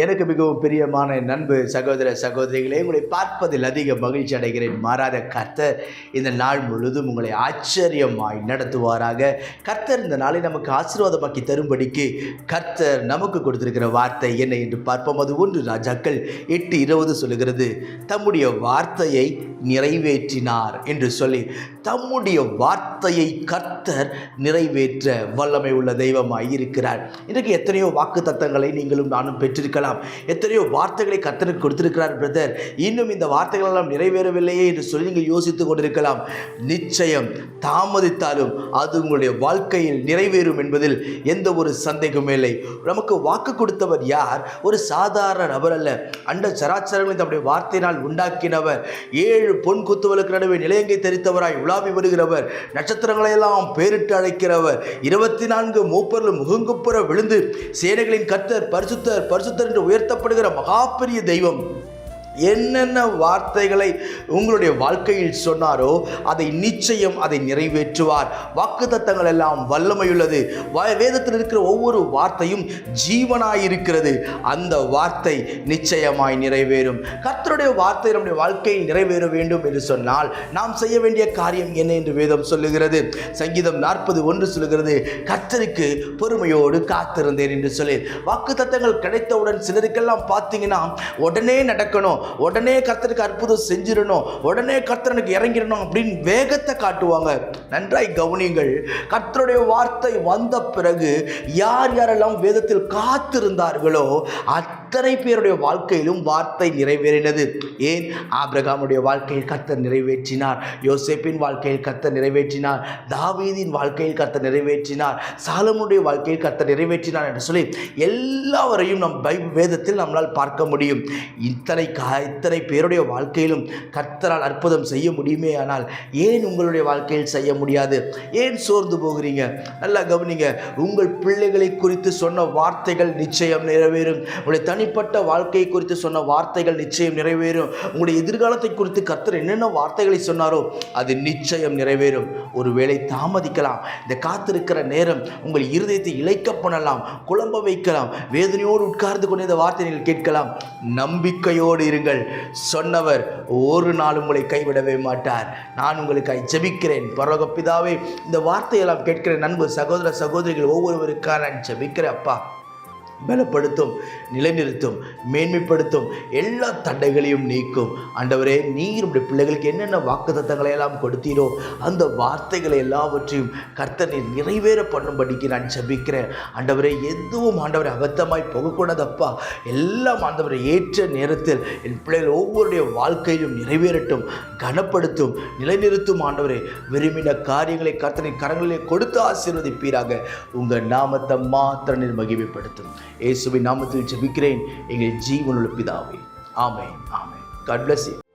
எனக்கு மிகவும் பிரியமான நண்பு சகோதர சகோதரிகளே, உங்களை பார்ப்பதில் அதிக மகிழ்ச்சி அடைகிறேன். மாறாத கர்த்தர் இந்த நாள் முழுதும் உங்களை ஆச்சரியமாய் நடத்துவாராக. கர்த்தர் இந்த நாளை நமக்கு ஆசீர்வாதமாக்கி தரும்படிக்கு கர்த்தர் நமக்கு கொடுத்திருக்கிற வார்த்தை என்ன என்று பார்ப்போம். அது 1 ராஜாக்கள் 8:20 சொல்லுகிறது, தம்முடைய வார்த்தையை நிறைவேற்றினார் என்று சொல்லி, தம்முடைய வார்த்தையை கர்த்தர் நிறைவேற்ற வல்லமை உள்ள தெய்வமாய் இருக்கிறார். இன்றைக்கு எத்தனையோ வாக்கு தத்தங்களை நீங்களும் நானும் பெற்றிருக்கலாம். எத்தனையோ வார்த்தைகளை கர்த்தருக்கு கொடுத்திருக்கிறார். பிரதர், இன்னும் இந்த வார்த்தைகள் எல்லாம் நிறைவேறவில்லையே என்று சொல்லி நீங்கள் யோசித்துக் கொண்டிருக்கலாம். நிச்சயம் தாமதித்தாலும் அது உங்களுடைய வாழ்க்கையில் நிறைவேறும் என்பதில் எந்த ஒரு சந்தேகமே இல்லை. நமக்கு வாக்கு கொடுத்தவர் யார்? ஒரு சாதாரண நபர் அல்ல. அண்ட சராச்சரங்களை தம்முடைய வார்த்தையினால் உண்டாக்கினவர். 7 பொன் குத்துவலுக்கு நடுவே நிலையங்கை தெரித்தவராய் உலாவி வருகிறவர். நட்சத்திரங்களை எல்லாம் பேரிட்டு அழைக்கிறவர். 24 மூப்பர்களும் முகங்குப்புற விழுந்து சேனைகளின் கர்த்தர் பரிசுத்தர் பரிசுத்தர் என்று உயர்த்தப்படுகிற மகா பெரிய தெய்வம் என்னென்ன வார்த்தைகளை உங்களுடைய வாழ்க்கையில் சொன்னாரோ அதை நிச்சயம் அதை நிறைவேற்றுவார். வாக்குத்தத்தங்கள் எல்லாம் வல்லமையுள்ளது. வேதத்தில் இருக்கிற ஒவ்வொரு வார்த்தையும் ஜீவனாயிருக்கிறது. அந்த வார்த்தை நிச்சயமாய் நிறைவேறும். கர்த்தருடைய வார்த்தை நம்முடைய வாழ்க்கையில் நிறைவேற வேண்டும் என்று சொன்னால் நாம் செய்ய வேண்டிய காரியம் என்ன என்று வேதம் சொல்லுகிறது. சங்கீதம் 40:1 சொல்லுகிறது, கர்த்தருக்கு பொறுமையோடு காத்திருந்தேன் என்று சொல்லி. வாக்குத்தத்தங்கள் கிடைத்தவுடன் சிலருக்கெல்லாம் பார்த்தீங்கன்னா உடனே நடக்கணும், உடனே கர்த்தருக்கு அற்புதம் செஞ்சிடணும், உடனே கர்த்தருக்கு இறங்கிடணும் அப்படின்னு வேகத்தை காட்டுவாங்க. நன்றாய் கவனியுங்கள். கர்த்தருடைய வார்த்தை வந்த பிறகு யார் யாரெல்லாம் வேதத்தில் காத்திருந்தார்களோ அத்தனை பேருடைய வாழ்க்கையிலும் வார்த்தை நிறைவேறினது. ஏன்? ஆபிரகாமுடைய வாழ்க்கையில் கர்த்தர் நிறைவேற்றினார், யோசேப்பின் வாழ்க்கையில் கர்த்தர் நிறைவேற்றினார், தாவீதின் வாழ்க்கையில் கர்த்தர் நிறைவேற்றினார், சாலமோனுடைய வாழ்க்கையில் கர்த்தர் நிறைவேற்றினார் என்று சொல்லி எல்லாவரையும் நம் வேதத்தில் நம்மளால் பார்க்க முடியும். இத்தனை பேருடைய வாழ்க்கையிலும் கர்த்தரால் அற்புதம் செய்ய முடியுமே. ஆனால் ஏன் உங்களுடைய வாழ்க்கையில் செய்ய முடியாது? ஏன் சோர்ந்து போகிறீங்க? நல்லா கவனிங்க. உங்கள் பிள்ளைகளை குறித்து சொன்ன வார்த்தைகள் நிச்சயம் நிறைவேறும். உங்களுடைய தனிப்பட்ட வாழ்க்கையை குறித்து சொன்ன வார்த்தைகள் நிச்சயம் நிறைவேறும். உங்களுடைய எதிர்காலத்தை குறித்து கர்த்தர் என்னென்ன வார்த்தைகளை சொன்னாரோ அது நிச்சயம் நிறைவேறும். ஒருவேளை தாமதிக்கலாம். இந்த காத்திருக்கிற நேரம் உங்கள் இருதயத்தை இழைக்க பண்ணலாம், குழம்ப வைக்கலாம். வேதனையோடு உட்கார்ந்து கொண்டு இந்த வார்த்தை நீங்கள் கேட்கலாம். நம்பிக்கையோடு இருங்கள். சொன்னவர் ஒரு நாள் உங்களை கைவிடவே மாட்டார். நான் உங்களுக்கு ஜெபிக்கிறேன். பரலோக பிதாவே, இந்த வார்த்தையெல்லாம் கேட்கிற நண்பு சகோதர சகோதரிகள் ஒவ்வொருவருக்காக நான் ஜெபிக்கிறேன். அப்பா, பலப்படுத்தும், நிலைநிறுத்தும், மேன்மைப்படுத்தும், எல்லா தடைகளையும் நீக்கும். ஆண்டவரே, நீர் உடைய பிள்ளைகளுக்கு என்னென்ன வாக்குத்தத்தங்களை எல்லாம் கொடுத்தீரோ அந்த வார்த்தைகளை எல்லாவற்றையும் கர்த்தர் நீர் நிறைவேற பண்ணும்படிக்கு நான் ஜெபிக்கிறேன். ஆண்டவரே, எதுவும் ஆண்டவரை அபத்தமாய் போகக்கூடாதப்பா. எல்லாம் ஆண்டவரை ஏற்ற நேரத்தில் என் பிள்ளைகள் ஒவ்வொருடைய வாழ்க்கையிலும் நிறைவேறட்டும், கனப்படுத்தும், நிலைநிறுத்தும். ஆண்டவரே, விரும்பின காரியங்களை கர்த்தரின் கரங்களிலே கொடுத்து ஆசீர்வதிப்பீராக. உங்கள் நாமத்தை மாத்திரம் நீர் மகிமைப்படுத்தும். இயேசுவின் நாமத்தில் ஜெபிக்கிறேன் எங்கள் ஜீவனுள்ள பிதாவே. ஆமென், ஆமென். God bless you.